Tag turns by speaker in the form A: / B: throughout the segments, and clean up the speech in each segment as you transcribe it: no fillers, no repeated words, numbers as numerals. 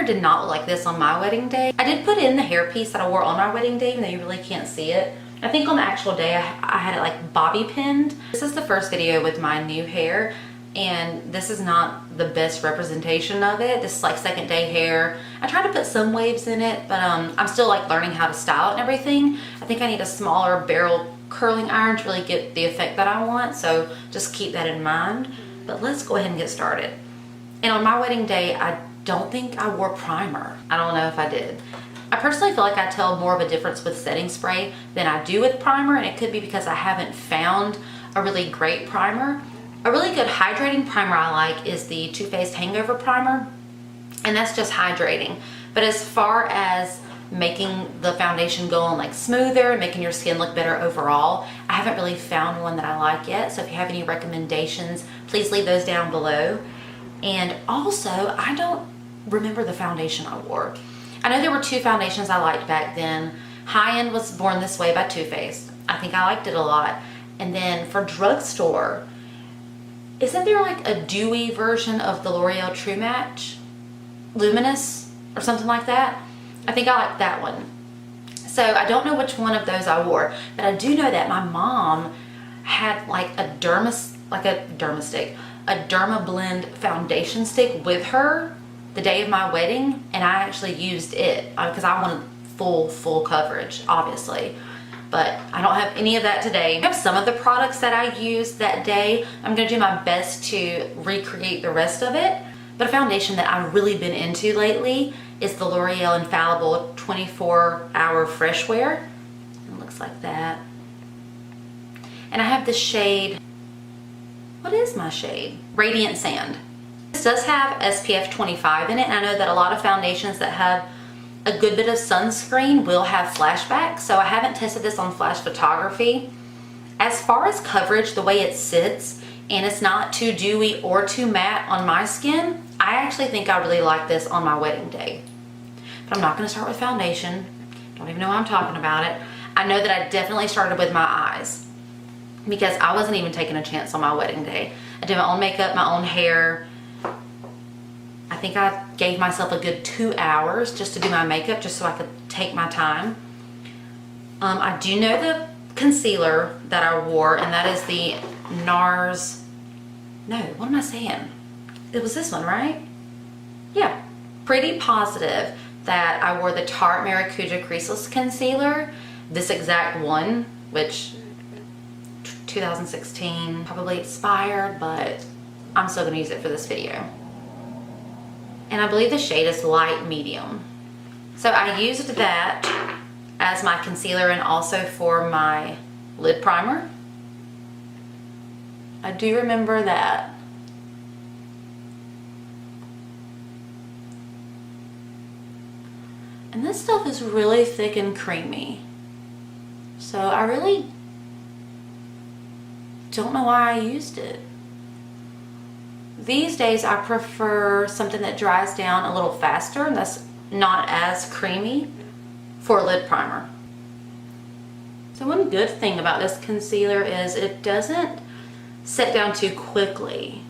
A: did not look like this on my wedding day. I did put in the hairpiece that I wore on my wedding day, even though you really can't see it. I think on the actual day I had it like bobby pinned. This is the first video with my new hair, and this is not the best representation of it. This is like second day hair. I tried to put some waves in it, but I'm still like learning how to style it and everything. I think I need a smaller barrel curling iron to really get the effect that I want, so just keep that in mind. But let's go ahead and get started. And on my wedding day, I don't think I wore primer. I don't know if I did. I personally feel like I tell more of a difference with setting spray than I do with primer, and it could be because I haven't found a really great primer. A really good hydrating primer I like is the Too Faced Hangover Primer, and that's just hydrating. But as far as making the foundation go on like smoother and making your skin look better overall, I haven't really found one that I like yet. So if you have any recommendations, please leave those down below. And also, I don't remember the foundation I wore. I know there were two foundations I liked back then. High End was Born This Way by Too Faced. I think I liked it a lot. And then for drugstore, isn't there like a dewy version of the L'Oreal True Match? Luminous or something like that? I think I like that one. So I don't know which one of those I wore, but I do know that my mom had like a Derma Blend foundation stick with her the day of my wedding, and I actually used it because I wanted full coverage, obviously. But I don't have any of that today. I have some of the products that I used that day. I'm gonna do my best to recreate the rest of it. But a foundation that I've really been into lately is the L'Oreal Infallible 24-Hour Fresh Wear. It looks like that. And I have the shade, what is my shade? Radiant Sand. This does have SPF 25 in it, and I know that a lot of foundations that have a good bit of sunscreen will have flashback, so I haven't tested this on flash photography. As far as coverage, the way it sits, and it's not too dewy or too matte on my skin, I actually think I really like this on my wedding day. But I'm not going to start with foundation. Don't even know why I'm talking about it. I know that I definitely started with my eyes because I wasn't even taking a chance on my wedding day. I did my own makeup, my own hair. I think I gave myself a good 2 hours just to do my makeup, just so I could take my time. I do know the concealer that I wore, and that is the NARS. No, what am I saying? It was this one, right? Yeah. Pretty positive that I wore the Tarte Maracuja Creaseless Concealer, this exact one, which 2016, probably expired, but I'm still gonna use it for this video. And I believe the shade is light medium. So I used that as my concealer and also for my lid primer. I do remember that. And this stuff is really thick and creamy. So I really don't know why I used it. These days I prefer something that dries down a little faster and that's not as creamy for a lid primer. So one good thing about this concealer is it doesn't set down too quickly.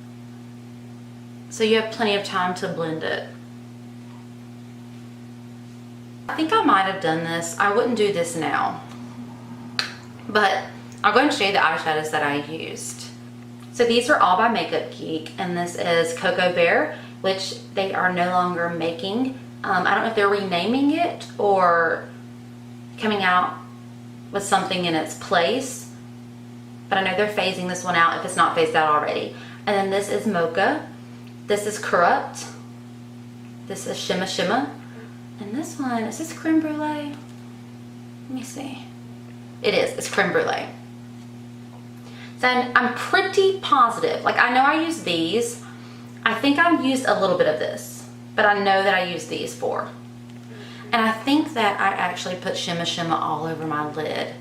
A: So you have plenty of time to blend it. I think I might have done this. I wouldn't do this now. But I'll go ahead and show you the eyeshadows that I used. So these are all by Makeup Geek, and this is Cocoa Bear, which they are no longer making. I don't know if they're renaming it or coming out with something in its place, but I know they're phasing this one out if it's not phased out already. And then this is Mocha. This is Corrupt. This is Shimma Shimma. And this one, is this Creme Brulee? Let me see. It is, it's Creme Brulee. So I'm pretty positive, like I know I used these. I think I used a little bit of this, but I know that I used these for. And I think that I actually put Shimma Shimma all over my lid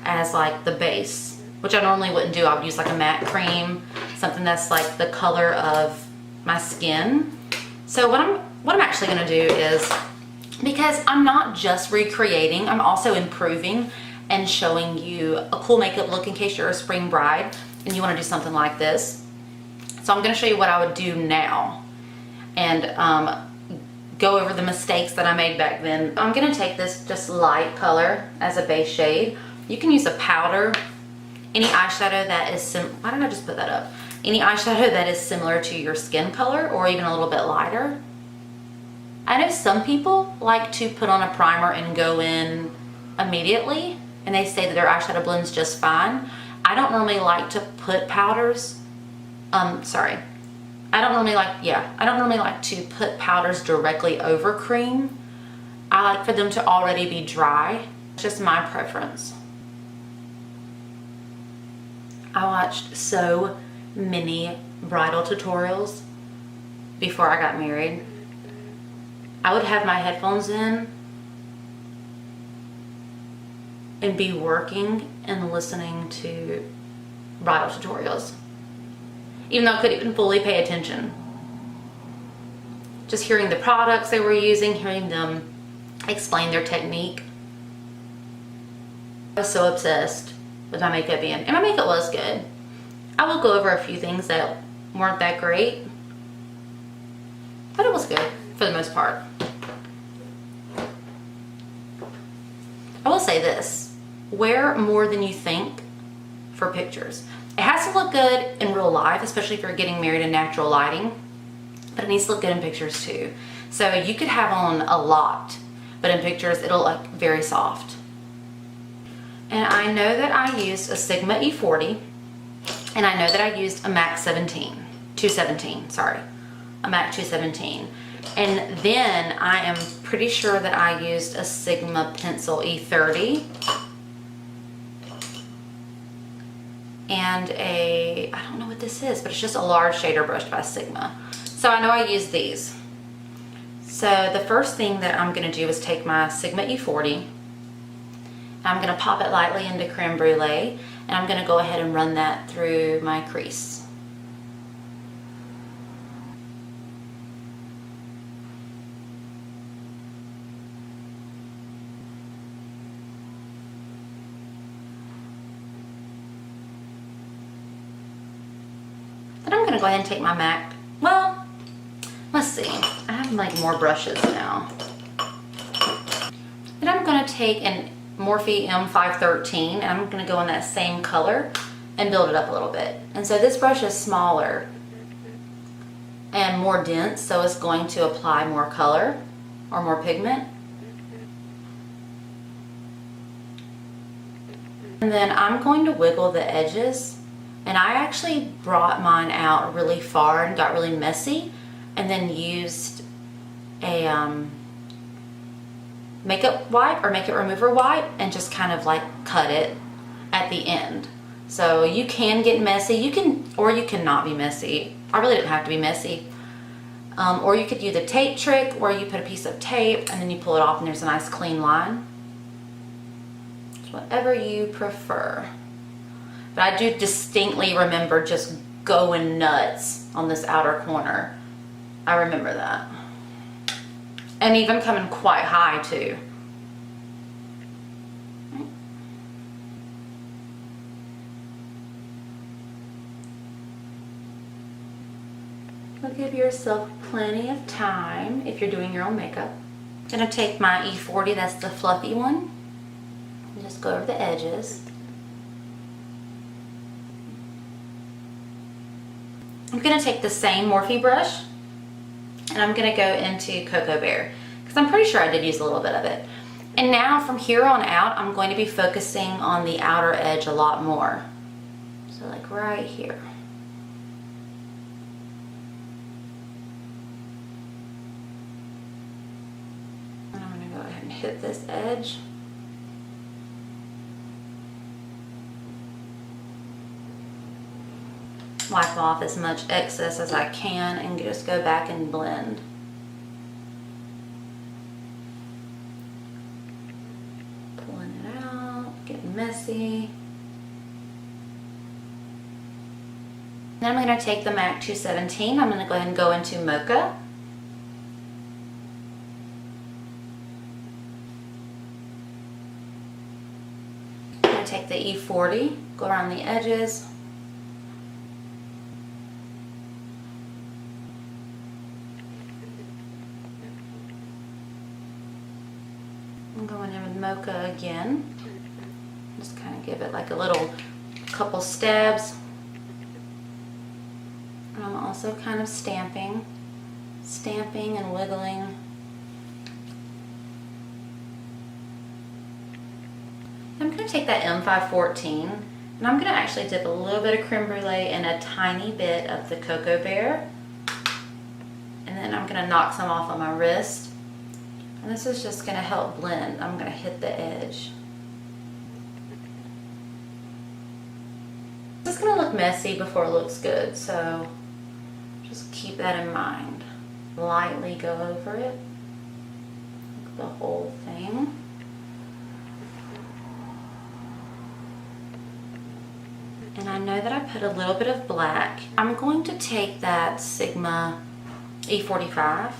A: as like the base, which I normally wouldn't do. I would use like a matte cream, something that's like the color of my skin. So what I'm actually gonna do is, because I'm not just recreating, I'm also improving and showing you a cool makeup look in case you're a spring bride and you want to do something like this. So I'm going to show you what I would do now and go over the mistakes that I made back then. I'm gonna take this just light color as a base shade. You can use a powder, any eyeshadow that is why did I just put that up? Any eyeshadow that is similar to your skin color or even a little bit lighter. I know some people like to put on a primer and go in immediately, and they say that their eyeshadow blends just fine. I don't normally like to put powders, I don't normally like to put powders directly over cream. I like for them to already be dry. It's just my preference. I watched so many bridal tutorials before I got married. I would have my headphones in and be working and listening to bridal tutorials, even though I couldn't even fully pay attention. Just hearing the products they were using, hearing them explain their technique. I was so obsessed with my makeup being, and my makeup was good. I will go over a few things that weren't that great, but it was good for the most part. I will say this, wear more than you think for pictures. It has to look good in real life, especially if you're getting married in natural lighting, but it needs to look good in pictures too. So you could have on a lot, but in pictures it'll look very soft. And I know that I used a Sigma E40, and I know that I used a MAC 217, sorry, a MAC 217. And then I am pretty sure that I used a Sigma Pencil E30 and I don't know what this is, but it's just a large shader brush by Sigma. So I know I use these. So the first thing that I'm going to do is take my Sigma E40. I'm going to pop it lightly into creme brulee, and I'm going to go ahead and run that through my crease. Then I'm going to go ahead and take my MAC. Well, let's see. I have like more brushes now. Then I'm going to take an Morphe M513, and I'm going to go in that same color and build it up a little bit. And so this brush is smaller and more dense, so it's going to apply more color or more pigment. And then I'm going to wiggle the edges, and I actually brought mine out really far and got really messy, and then used a makeup wipe or makeup remover wipe and just kind of like cut it at the end. So you can get messy, you can not be messy. I really didn't have to be messy. Or you could do the tape trick where you put a piece of tape and then you pull it off and there's a nice clean line. It's whatever you prefer. But I do distinctly remember just going nuts on this outer corner. I remember that. And even coming quite high too. So give yourself plenty of time if you're doing your own makeup. I'm gonna take my E40, that's the fluffy one, and just go over the edges. I'm gonna take the same Morphe brush, and I'm gonna go into Cocoa Bear, because I'm pretty sure I did use a little bit of it. And now from here on out, I'm going to be focusing on the outer edge a lot more. So like right here. And I'm gonna go ahead and hit this edge. Wipe off as much excess as I can and just go back and blend. Pulling it out, getting messy. Then I'm going to take the MAC 217. I'm going to go ahead and go into Mocha. I'm going to take the E40, go around the edges. I'm going in with Mocha again. Just kind of give it like a little couple stabs. And I'm also kind of stamping and wiggling. I'm going to take that M514 and I'm going to actually dip a little bit of creme brulee and a tiny bit of the Cocoa Bear. And then I'm going to knock some off on my wrist. And this is just going to help blend. I'm going to hit the edge. This is going to look messy before it looks good, so just keep that in mind. Lightly go over it, the whole thing. And I know that I put a little bit of black. I'm going to take that Sigma E45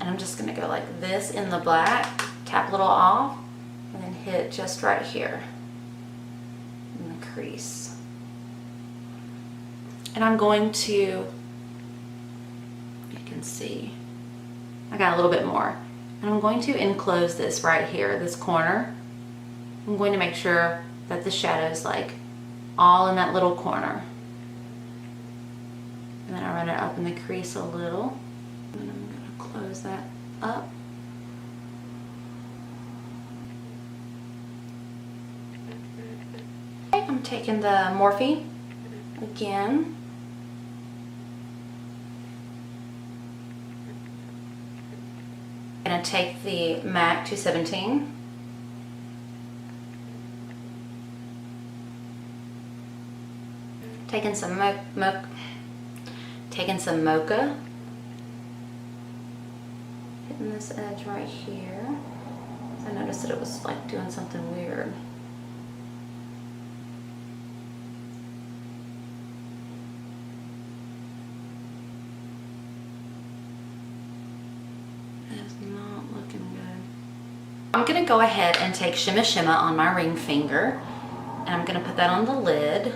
A: and I'm just going to go like this in the black, tap a little off, and then hit just right here in the crease. And I'm going to, you can see, I got a little bit more. And I'm going to enclose this right here, this corner. I'm going to make sure that the shadow's like all in that little corner. And then I run it up in the crease a little. And then I'm going to close that up. Okay, I'm taking the Morphe again. I'm going to take the MAC 217. Taking some Mocha. Hitting this edge right here. I noticed that it was like doing something weird. It's not looking good. I'm going to go ahead and take Shimma Shimma on my ring finger. And I'm going to put that on the lid.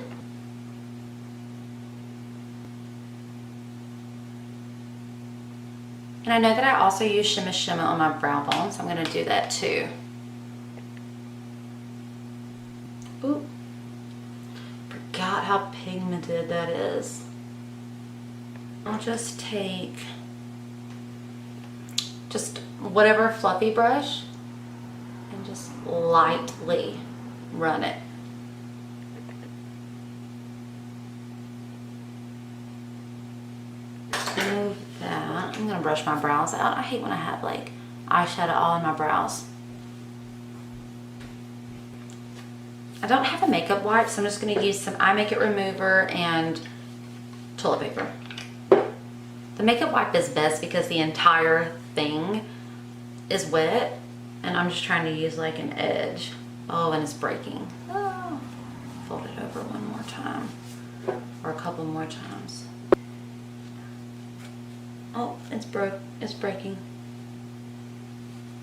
A: And I know that I also use Shimma Shimma on my brow bone, so I'm going to do that too. Ooh, forgot how pigmented that is. I'll just take just whatever fluffy brush and just lightly run it. Move that. I'm gonna brush my brows out. I hate when I have like eyeshadow all in my brows. I don't have a makeup wipe, so I'm just gonna use some eye makeup remover and toilet paper. The makeup wipe is best because the entire thing is wet and I'm just trying to use like an edge. Oh, and it's breaking. Oh. Fold it over one more time or a couple more times. Oh, it's breaking.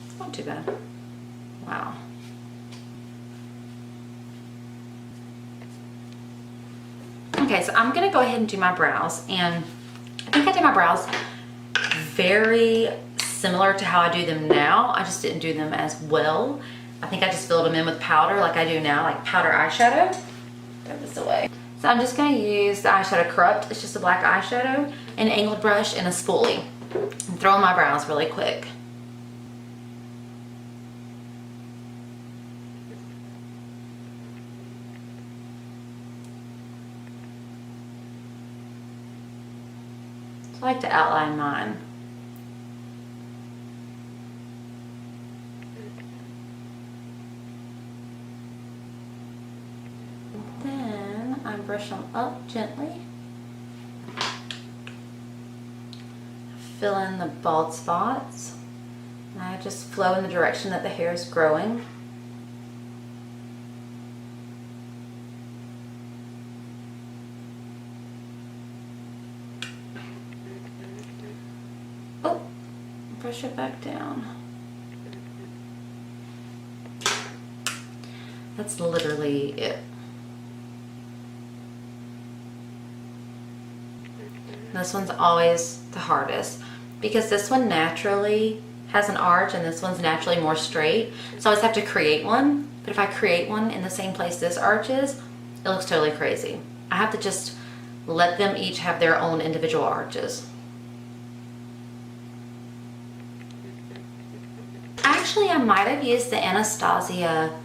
A: It's not too bad. Wow. Okay, so I'm gonna go ahead and do my brows, and I think I did my brows very similar to how I do them now. I just didn't do them as well. I think I just filled them in with powder like I do now, like powder eyeshadow. Throw this away. So I'm just going to use the eyeshadow Corrupt. It's just a black eyeshadow, an angled brush, and a spoolie. And throw on my brows really quick. So I like to outline mine. Then I brush them up gently. Fill in the bald spots. And I just flow in the direction that the hair is growing. Oh, brush it back down. That's literally it. This one's always the hardest because this one naturally has an arch and this one's naturally more straight. So I always have to create one. But if I create one in the same place this arch is, it looks totally crazy. I have to just let them each have their own individual arches. Actually, I might have used the Anastasia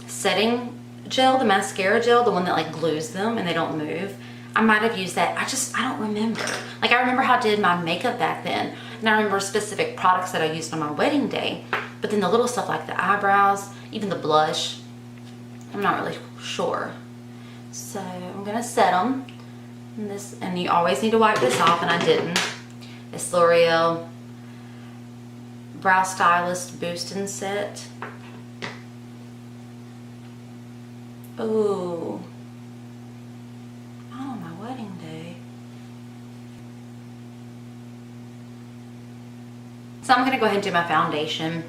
A: setting gel, the mascara gel, the one that like glues them and they don't move. I might have used that. I don't remember. Like, I remember how I did my makeup back then, and I remember specific products that I used on my wedding day, but then the little stuff like the eyebrows, even the blush, I'm not really sure. So I'm gonna set them. And you always need to wipe this off, and I didn't. It's L'Oreal Brow Stylist Boost and Set. Ooh. Oh, my wedding day. So I'm gonna go ahead and do my foundation.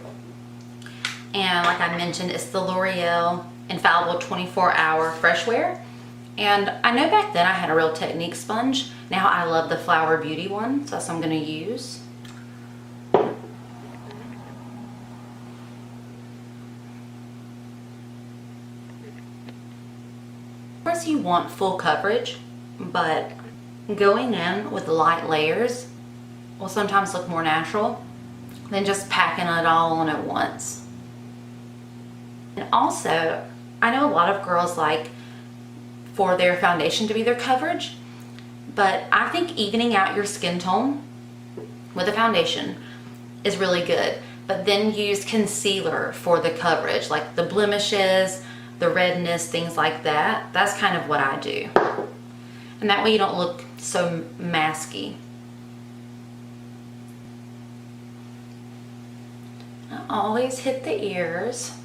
A: And like I mentioned, it's the L'Oreal Infallible 24-Hour Fresh Wear. And I know back then I had a Real Technique sponge. Now I love the Flower Beauty one, so that's what I'm gonna use. Of course you want full coverage, but going in with light layers will sometimes look more natural than just packing it all on at once. And also, I know a lot of girls like for their foundation to be their coverage, but I think evening out your skin tone with a foundation is really good. But then use concealer for the coverage, like the blemishes, the redness, things like that. That's kind of what I do. And that way you don't look so masky. I always hit the ears.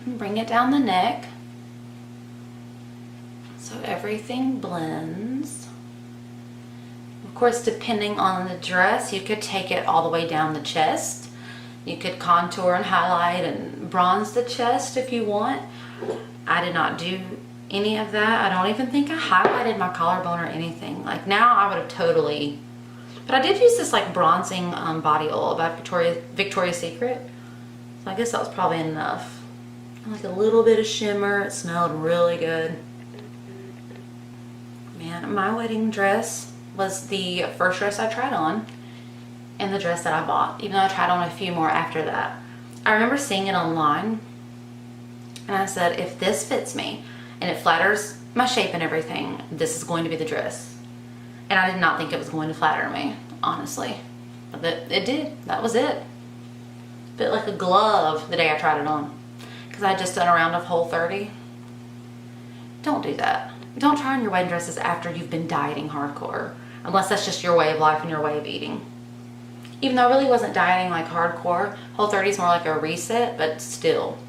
A: And bring it down the neck so everything blends. Of course, depending on the dress, you could take it all the way down the chest. You could contour and highlight and bronze the chest if you want. I did not do any of that. I don't even think I highlighted my collarbone or anything. Like, now I would have totally, but I did use this like bronzing body oil by Victoria's Secret. So I guess that was probably enough. Like a little bit of shimmer. It smelled really good. Man, my wedding dress was the first dress I tried on and the dress that I bought, even though I tried on a few more after that. I remember seeing it online and I said, if this fits me and it flatters my shape and everything, this is going to be the dress. And I did not think it was going to flatter me, honestly. But it did. That was it. Fit like a glove the day I tried it on. Because I had just done a round of Whole30. Don't do that. Don't try on your wedding dresses after you've been dieting hardcore. Unless that's just your way of life and your way of eating. Even though I really wasn't dieting like hardcore, Whole30 is more like a reset, but still.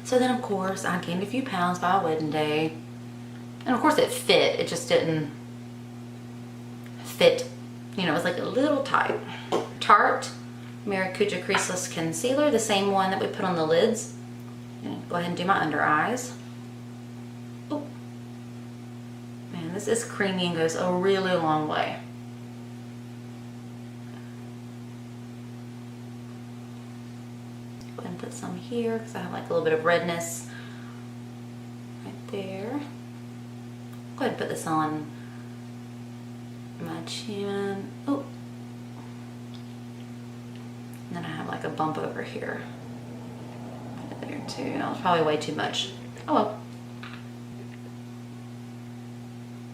A: So then of course I gained a few pounds by wedding day. And of course it fit, it just didn't fit. You know, it was like a little tight. Tarte Maracuja Creaseless Concealer, the same one that we put on the lids. Go ahead and do my under eyes. Oh, man, this is creamy and goes a really long way. Go ahead and put some here because I have like a little bit of redness right there. Go ahead and put this on my chin. Oh. And then I have like a bump over here. There too. That was probably way too much. Oh well.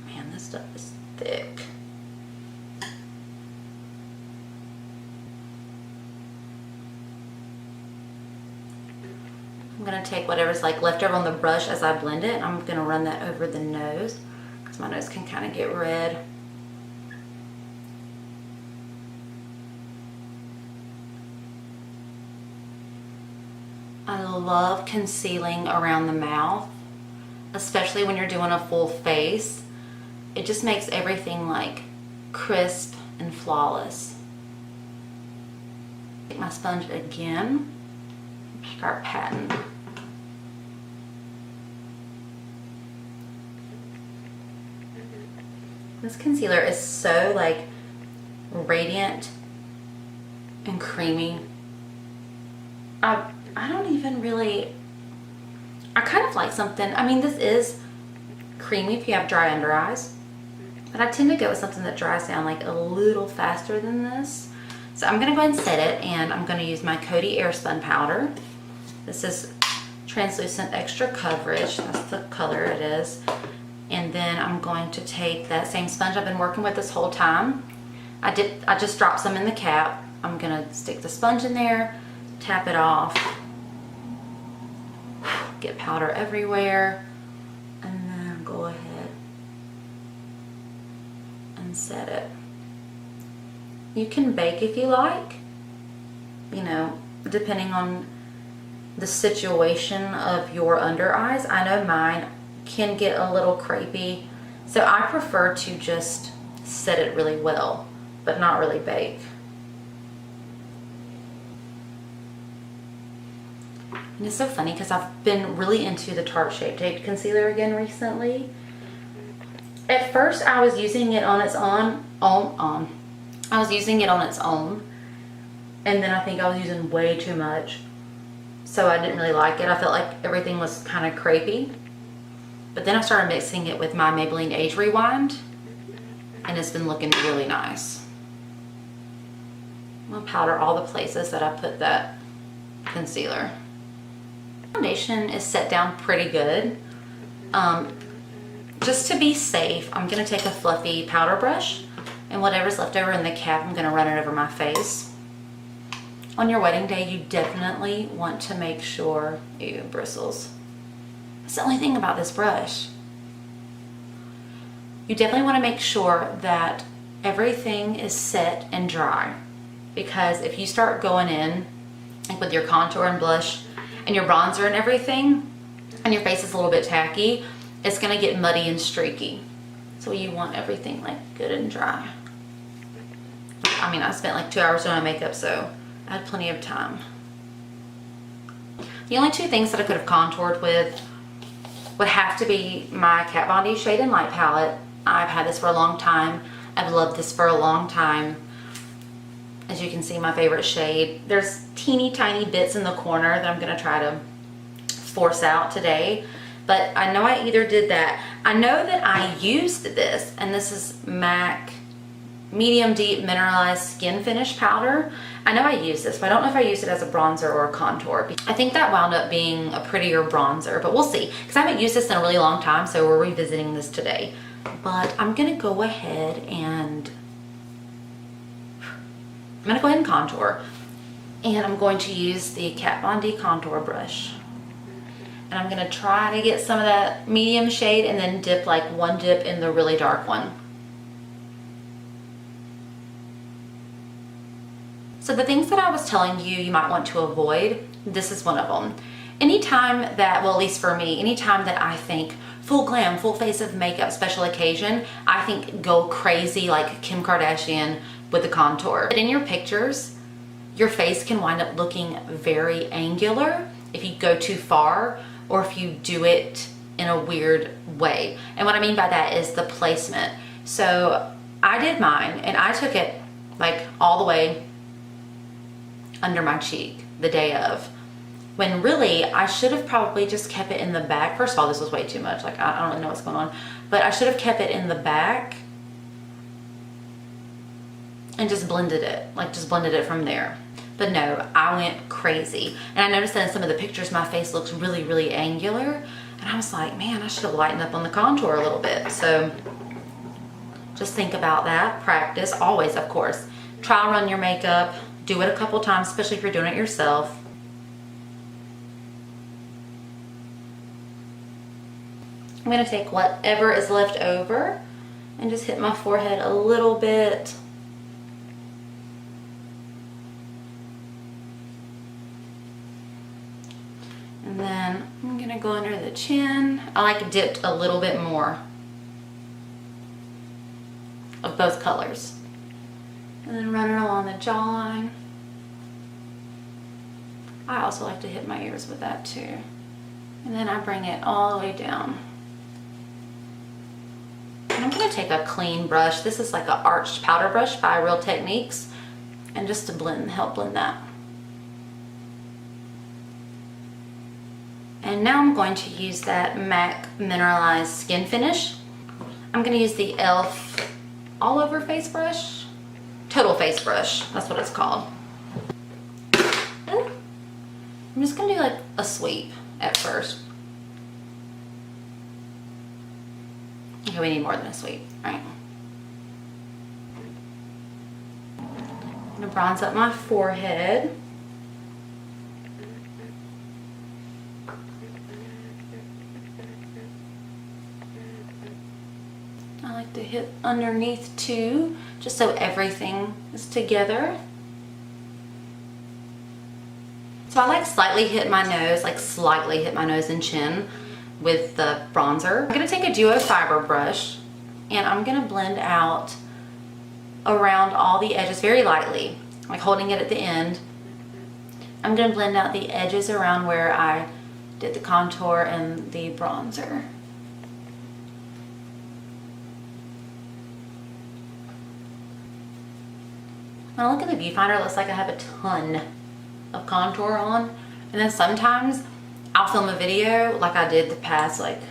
A: Man, this stuff is thick. I'm gonna take whatever's like left over on the brush as I blend it. I'm gonna run that over the nose because my nose can kind of get red. I love concealing around the mouth, especially when you're doing a full face. It just makes everything like crisp and flawless. Take my sponge again, start patting. This concealer is so like radiant and creamy. I don't even really, I kind of like something, I mean this is creamy if you have dry under eyes, but I tend to go with something that dries down like a little faster than this. So I'm gonna go ahead and set it, and I'm gonna use my Coty Airspun powder. This is translucent extra coverage, that's the color it is. And then I'm going to take that same sponge I've been working with this whole time. I just dropped some in the cap. I'm gonna stick the sponge in there, tap it off, get powder everywhere, and then go ahead and set it. You can bake if you like, you know, depending on the situation of your under eyes. I know mine can get a little crepey, so I prefer to just set it really well, but not really bake. And it's so funny because I've been really into the Tarte Shape Tape concealer again recently. At first I was using it on its own, I was using it on its own, and then I think I was using way too much, so I didn't really like it. I felt like everything was kind of crepey. But then I started mixing it with my Maybelline Age Rewind, and it's been looking really nice. I'm gonna powder all the places that I put that concealer. Foundation is set down pretty good. Just to be safe, I'm gonna take a fluffy powder brush, and whatever's left over in the cap, I'm gonna run it over my face. On your wedding day, you definitely want to make sure, ew, bristles. That's the only thing about this brush. You definitely want to make sure that everything is set and dry, because if you start going in like with your contour and blush and your bronzer and everything, and your face is a little bit tacky, it's going to get muddy and streaky. So you want everything like good and dry. I mean, I spent like 2 hours doing my makeup, so I had plenty of time. The only two things that I could have contoured with would have to be my Kat Von D Shade and Light palette. I've had this for a long time. I've loved this for a long time. As you can see, my favorite shade. There's teeny tiny bits in the corner that I'm gonna try to force out today, but I know I either did that. I know that I used this, and this is MAC Medium Deep Mineralized Skin Finish Powder. I know I used this, but I don't know if I used it as a bronzer or a contour. I think that wound up being a prettier bronzer, but we'll see, because I haven't used this in a really long time, so we're revisiting this today. But I'm gonna go ahead and contour, and I'm going to use the Kat Von D contour brush, and I'm gonna try to get some of that medium shade and then dip like one dip in the really dark one. So the things that I was telling you you might want to avoid, this is one of them. Anytime that, well, at least for me, anytime that I think full glam, full face of makeup, special occasion, I think go crazy like Kim Kardashian with the contour. But in your pictures, your face can wind up looking very angular if you go too far, or if you do it in a weird way. And what I mean by that is the placement. So I did mine, and I took it like all the way under my cheek the day of, when really I should have probably just kept it in the back. First of all, this was way too much. Like, I don't really know what's going on, but I should have kept it in the back and just blended it, like just blended it from there. But no, I went crazy. And I noticed that in some of the pictures, my face looks really, really angular. And I was like, man, I should have lightened up on the contour a little bit. So just think about that. Practice, always, of course. Trial run your makeup. Do it a couple times, especially if you're doing it yourself. I'm gonna take whatever is left over and just hit my forehead a little bit. And then I'm gonna go under the chin. I like dipped a little bit more of both colors. And then run it along the jawline. I also like to hit my ears with that too. And then I bring it all the way down. And I'm gonna take a clean brush. This is like an arched powder brush by Real Techniques. And just to help blend that. And now I'm going to use that MAC Mineralized Skin Finish. I'm gonna use the e.l.f. All Over Face Brush. Total Face Brush, that's what it's called. I'm just gonna do like a sweep at first. Okay, we need more than a sweep, all right. I'm gonna bronze up my forehead. I like to hit underneath too, just so everything is together. So I like slightly hit my nose, and chin with the bronzer. I'm gonna take a duo fiber brush and I'm gonna blend out around all the edges very lightly, like holding it at the end. I'm gonna blend out the edges around where I did the contour and the bronzer. When I look at the viewfinder, it looks like I have a ton of contour on, and then sometimes I'll film a video like I did the past like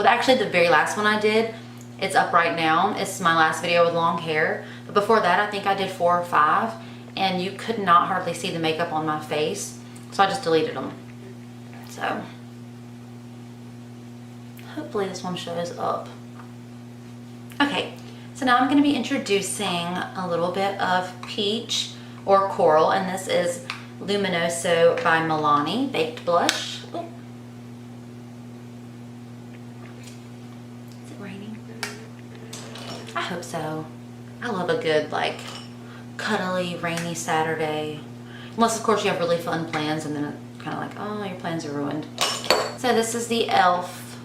A: actually the very last one I did, it's up right now, it's my last video with long hair, but before that I think I did 4 or 5 and you could not hardly see the makeup on my face, so I just deleted them. So hopefully this one shows up. Okay, so now I'm going to be introducing a little bit of peach or coral, and this is Luminoso by Milani Baked Blush. Ooh. Is it raining? I hope so. I love a good like cuddly rainy Saturday. Unless of course you have really fun plans and then it's kind of like, oh, your plans are ruined. So this is the e.l.f.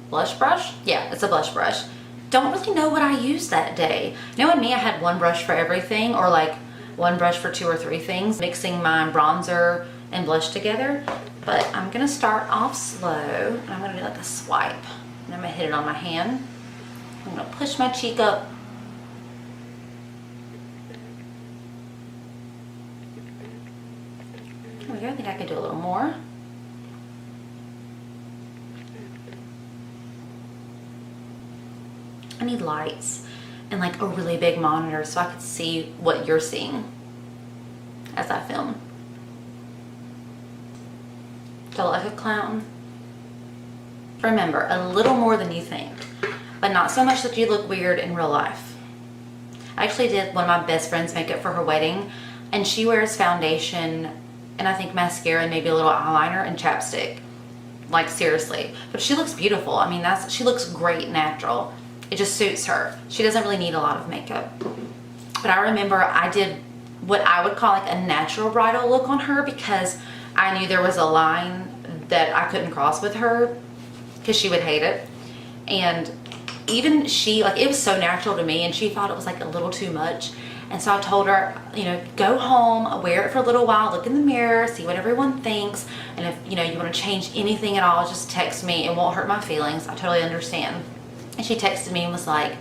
A: blush brush. Yeah, it's a blush brush. Don't really know what I used that day. Knowing me, I had one brush for everything, or like one brush for 2 or 3 things, mixing my bronzer and blush together. But I'm gonna start off slow, and I'm gonna do like a swipe. And I'm gonna hit it on my hand. I'm gonna push my cheek up. There we go, I think I could do a little more. I need lights and like a really big monitor so I could see what you're seeing as I film. Do I look like a clown? Remember, a little more than you think, but not so much that you look weird in real life. I actually did one of my best friend's makeup for her wedding, and she wears foundation and I think mascara and maybe a little eyeliner and chapstick. Like seriously, but she looks beautiful. I mean, she looks great natural. It just suits her. She doesn't really need a lot of makeup. But I remember I did what I would call like a natural bridal look on her because I knew there was a line that I couldn't cross with her because she would hate it. And even she, like, it was so natural to me and she thought it was like a little too much. And so I told her, you know, go home, wear it for a little while, look in the mirror, see what everyone thinks. And if, you know, you want to change anything at all, just text me. It won't hurt my feelings. I totally understand. And she texted me and was like,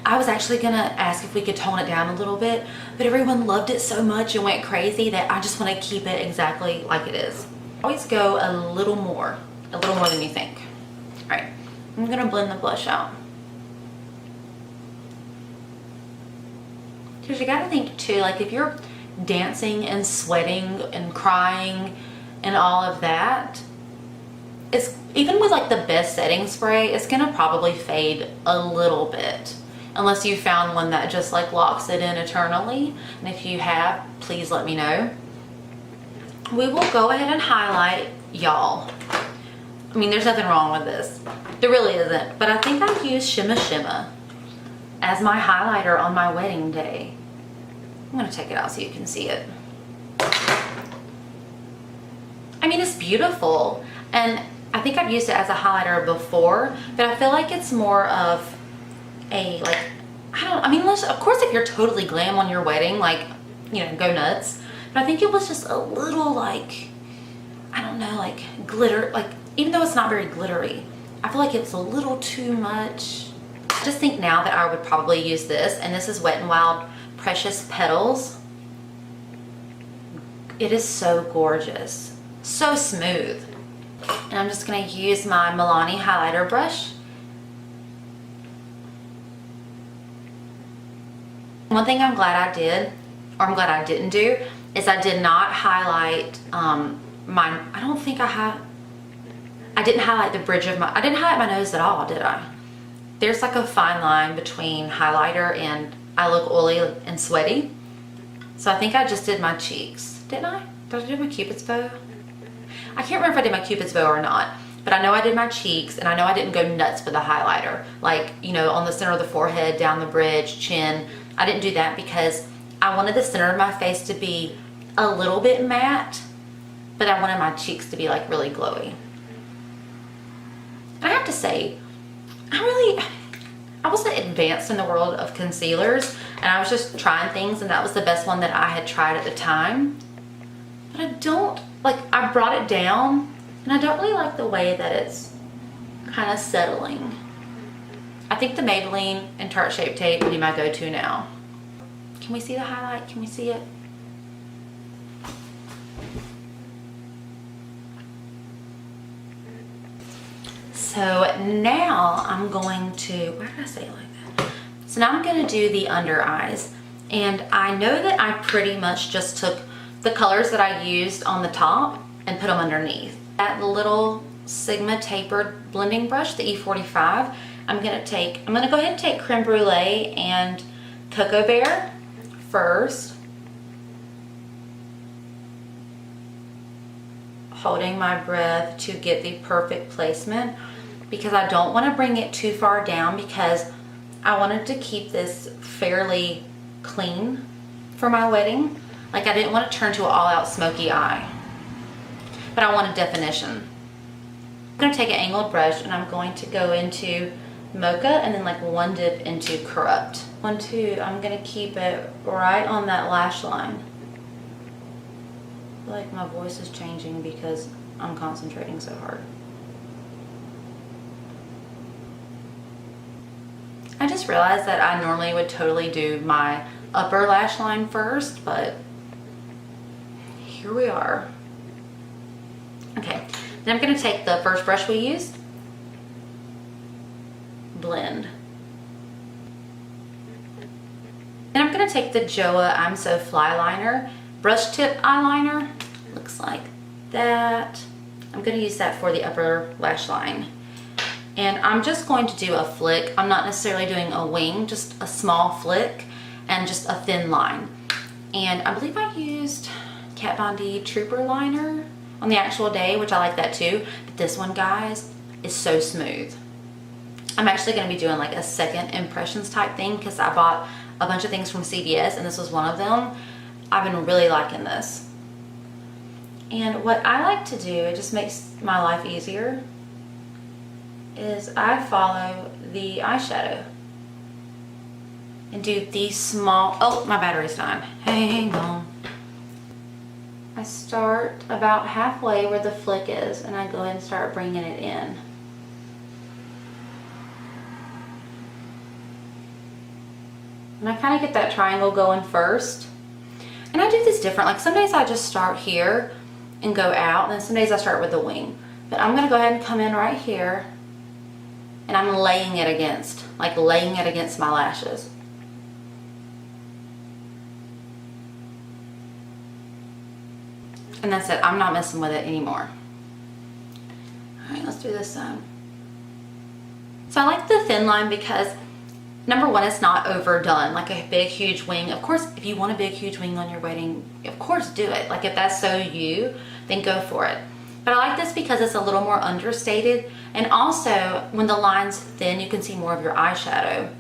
A: I was actually gonna ask if we could tone it down a little bit, but everyone loved it so much and went crazy that I just want to keep it exactly like it is. Always go a little more than you think. All right, I'm gonna blend the blush out. Because you gotta think too, like if you're dancing and sweating and crying and all of that, it's even with like the best setting spray, it's gonna probably fade a little bit unless you found one that just like locks it in eternally. And if you have, please let me know. We will go ahead and highlight y'all. I mean, there's nothing wrong with this. There really isn't, but I think I used Shimma Shimma as my highlighter on my wedding day. I'm gonna take it out so you can see it. I mean, it's beautiful. And I think I've used it as a highlighter before, but I feel like it's more of a, like, of course if you're totally glam on your wedding, like, you know, go nuts. But I think it was just a little like, I don't know, like glitter, like, even though it's not very glittery, I feel like it's a little too much. I just think now that I would probably use this, and this is Wet n Wild Precious Petals. It is so gorgeous, so smooth. And I'm just gonna use my Milani highlighter brush. One thing I'm glad I did, or I'm glad I didn't do, is I did not highlight I didn't highlight the bridge of I didn't highlight my nose at all, did I? There's like a fine line between highlighter and I look oily and sweaty. So I think I just did my cheeks. Didn't I? Did I do my Cupid's bow? I can't remember if I did my Cupid's bow or not, but I know I did my cheeks, and I know I didn't go nuts for the highlighter. Like, you know, on the center of the forehead, down the bridge, chin. I didn't do that because I wanted the center of my face to be a little bit matte, but I wanted my cheeks to be like really glowy. And I have to say, I wasn't advanced in the world of concealers, and I was just trying things, and that was the best one that I had tried at the time. But I don't, like, I brought it down, and I don't really like the way that it's kind of settling. I think the Maybelline and Tarte Shape Tape would be my go-to now. Can we see the highlight? Can we see it? So now I'm going to, why did I say it like that? So now I'm going to do the under eyes. And I know that I pretty much just took the colors that I used on the top and put them underneath. That little Sigma tapered blending brush, the E45, I'm going to go ahead and take Creme Brulee and Cocoa Bear first. Holding my breath to get the perfect placement, because I don't want to bring it too far down, because I wanted to keep this fairly clean for my wedding. Like, I didn't want to turn to an all-out smoky eye, but I wanted definition. I'm going to take an angled brush, and I'm going to go into Mocha and then like one dip into Corrupt. 1, 2, I'm going to keep it right on that lash line. I feel like my voice is changing because I'm concentrating so hard. I just realized that I normally would totally do my upper lash line first, but here we are. Okay, then I'm going to take the first brush we used, blend. Then I'm going to take the Joa I'm So Fly liner, brush tip eyeliner, looks like that. I'm going to use that for the upper lash line. And I'm just going to do a flick. I'm not necessarily doing a wing, just a small flick and just a thin line. And I believe I used Kat Von D Trooper liner on the actual day, which I like that too. But this one, guys, is so smooth. I'm actually going to be doing like a second impressions type thing, because I bought a bunch of things from CVS and this was one of them. I've been really liking this. And what I like to do, it just makes my life easier, is I follow the eyeshadow and do these small, oh, my battery's dying, hang on. I start about halfway where the flick is, and I go ahead and start bringing it in. And I kind of get that triangle going first. And I do this different, like some days I just start here and go out, and then some days I start with the wing. But I'm gonna go ahead and come in right here, and I'm laying it against my lashes. And that's it, I'm not messing with it anymore. All right, let's do this side. So I like the thin line because, number one, it's not overdone, like a big, huge wing. Of course, if you want a big, huge wing on your wedding, of course do it. Like if that's so you, then go for it. But I like this because it's a little more understated. And also, when the line's thin, you can see more of your eyeshadow.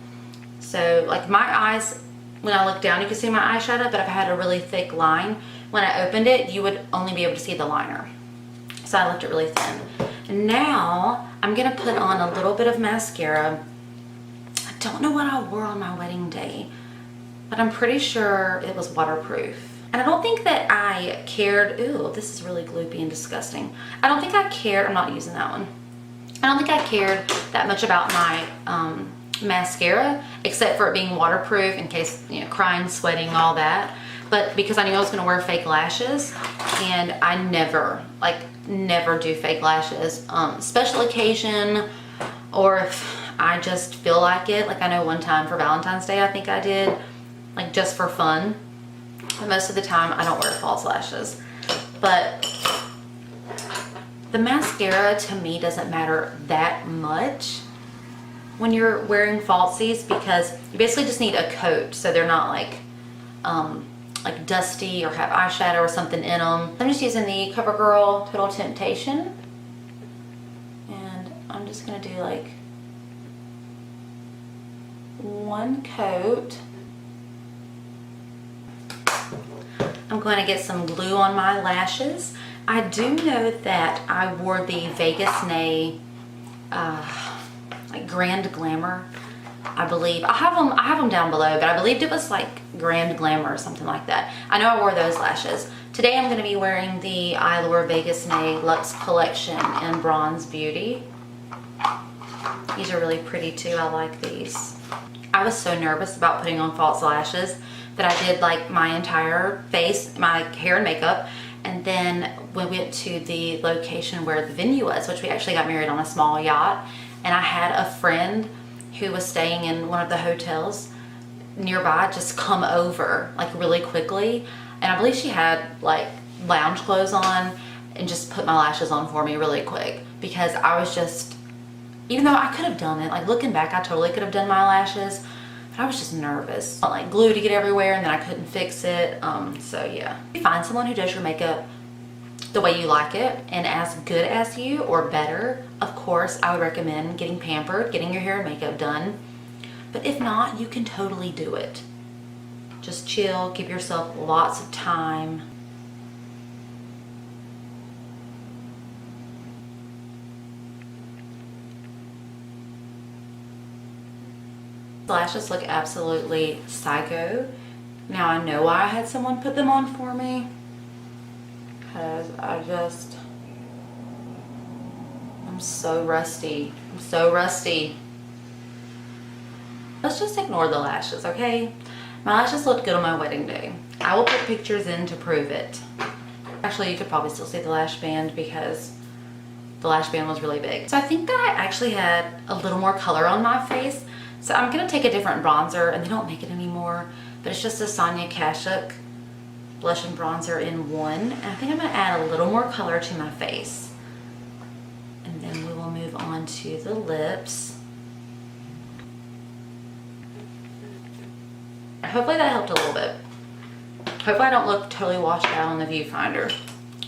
A: So like my eyes, when I look down, you can see my eyeshadow, but if I had a really thick line, when I opened it, you would only be able to see the liner. So I left it really thin. And now, I'm gonna put on a little bit of mascara. I don't know what I wore on my wedding day, but I'm pretty sure it was waterproof. And I don't think that I cared, ooh, this is really gloopy and disgusting. I don't think I cared, I'm not using that one. I don't think I cared that much about my mascara, except for it being waterproof in case, you know, crying, sweating, all that. But because I knew I was going to wear fake lashes, and I never do fake lashes. Special occasion, or if I just feel like it. Like I know one time for Valentine's Day, I think I did, like just for fun. But most of the time I don't wear false lashes. But the mascara to me doesn't matter that much when you're wearing falsies, because you basically just need a coat so they're not like dusty or have eyeshadow or something in them. I'm just using the CoverGirl Total Temptation, and I'm just gonna do like one coat. I'm going to get some glue on my lashes. I do know that I wore the Vegas Nay like Grand Glamour, I believe. I have them down below, but I believed it was like Grand Glamour or something like that. I know I wore those lashes. Today I'm going to be wearing the Eylure Vegas Nay Luxe Collection in Bronze Beauty. These are really pretty too. I like these. I was so nervous about putting on false lashes that I did like my entire face, my hair and makeup, and then we went to the location where the venue was, which we actually got married on a small yacht, and I had a friend who was staying in one of the hotels nearby just come over like really quickly, and I believe she had like lounge clothes on and just put my lashes on for me really quick, because I was just, even though I could have done it, like looking back I totally could have done my lashes, but I was just nervous. Like glue to get everywhere and then I couldn't fix it. So yeah. If you find someone who does your makeup the way you like it and as good as you or better, of course I would recommend getting pampered, getting your hair and makeup done. But if not, you can totally do it. Just chill, give yourself lots of time. The lashes look absolutely psycho. Now I know why I had someone put them on for me, because I'm so rusty. I'm so rusty. Let's just ignore the lashes, okay? My lashes looked good on my wedding day. I will put pictures in to prove it. Actually, you could probably still see the lash band because the lash band was really big. So I think that I actually had a little more color on my face. So I'm going to take a different bronzer, and they don't make it anymore, but it's just a Sonia Kashuk blush and bronzer in one. And I think I'm going to add a little more color to my face. And then we will move on to the lips. Hopefully that helped a little bit. Hopefully I don't look totally washed out on the viewfinder,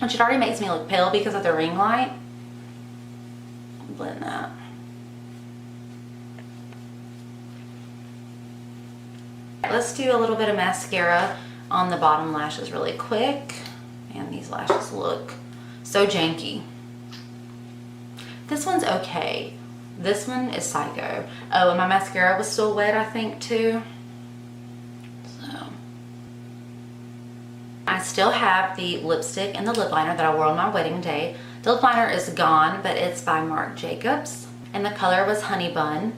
A: which it already makes me look pale because of the ring light. I'll blend that. Let's do a little bit of mascara on the bottom lashes really quick. Man, these lashes look so janky. This one's okay. This one is psycho. Oh, and my mascara was still wet, I think, too. So I still have the lipstick and the lip liner that I wore on my wedding day. The lip liner is gone, but it's by Marc Jacobs, and the color was Honey Bun.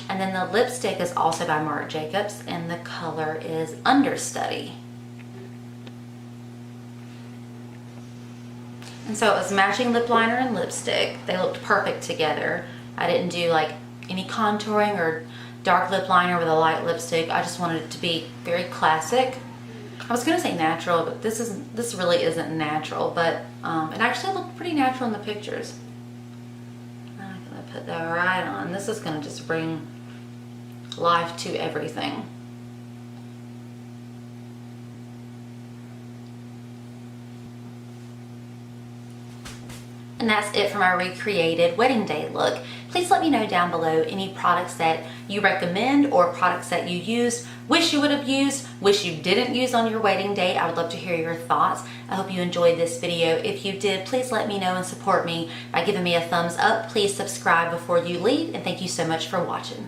A: And then the lipstick is also by Marc Jacobs, and the color is Understudy. And so it was matching lip liner and lipstick. They looked perfect together. I didn't do like any contouring or dark lip liner with a light lipstick. I just wanted it to be very classic. I was gonna say natural, but this really isn't natural, but it actually looked pretty natural in the pictures. I'm gonna put that right on. This is gonna just bring life to everything. And that's it for my recreated wedding day look. Please let me know down below any products that you recommend or products that you used, wish you would have used, wish you didn't use on your wedding day. I would love to hear your thoughts. I hope you enjoyed this video. If you did, please let me know and support me by giving me a thumbs up. Please subscribe before you leave, and thank you so much for watching.